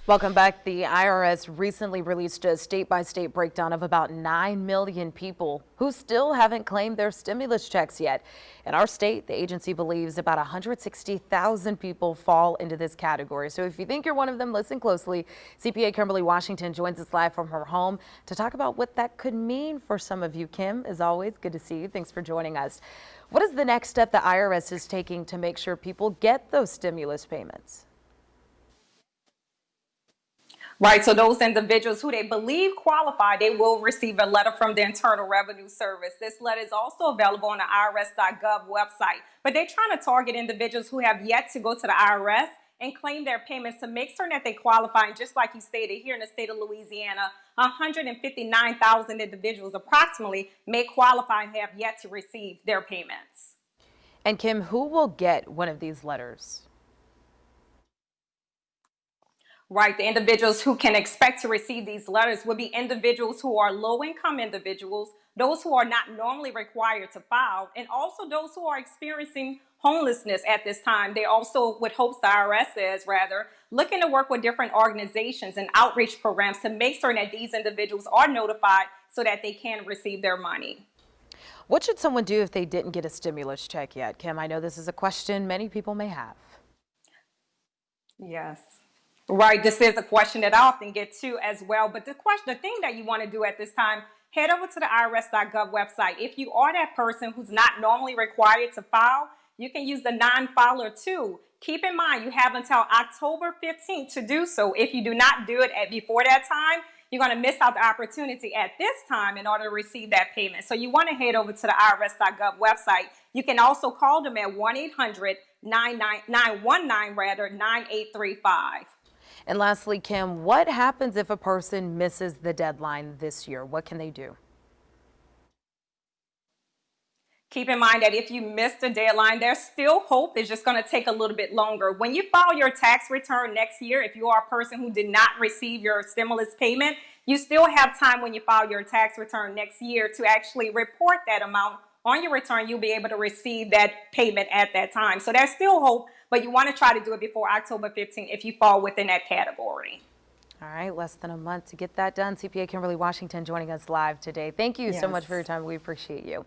Welcome back. The IRS recently released a state-by-state breakdown of about 9 million people who still haven't claimed their stimulus checks yet. In our state, the agency believes about 160,000 people fall into this category. So if you think you're one of them, listen closely. CPA Kimberly Washington joins us live from her home to talk about what that could mean for some of you. Kim, as always, good to see you. Thanks for joining us. What is the next step the IRS is taking to make sure people get those stimulus payments? Right, so those individuals who they believe qualify, they will receive a letter from the Internal Revenue Service. This letter is also available on the IRS.gov website, but they're trying to target individuals who have yet to go to the IRS and claim their payments to make certain that they qualify. And just like you stated, here in the state of Louisiana, 159,000 individuals approximately may qualify and have yet to receive their payments. And Kim, who will get one of these letters? Right, the individuals who can expect to receive these letters will be individuals who are low-income individuals, those who are not normally required to file, and also those who are experiencing homelessness at this time. They also, with hopes the IRS says, rather, looking to work with different organizations and outreach programs to make certain that these individuals are notified so that they can receive their money. What should someone do if they didn't get a stimulus check yet? Kim, I know this is a question many people may have. Yes. Right, this is a question that I often get too as well. But the thing that you want to do at this time, head over to the IRS.gov website. If you are that person who's not normally required to file, you can use the non-filer too. Keep in mind, you have until October 15th to do so. If you do not do it before that time, you're going to miss out the opportunity at this time in order to receive that payment. So you want to head over to the IRS.gov website. You can also call them at 1-800-919-9835. And lastly, Kim, what happens if a person misses the deadline this year? What can they do? Keep in mind that if you miss the deadline, there's still hope. It's just going to take a little bit longer. When you file your tax return next year, if you are a person who did not receive your stimulus payment, you still have time when you file your tax return next year to actually report that amount on your return. You'll be able to receive that payment at that time. So there's still hope, but you want to try to do it before October 15th if you fall within that category. All right, less than a month to get that done. CPA Kimberly Washington joining us live today. Thank you so much for your time. We appreciate you.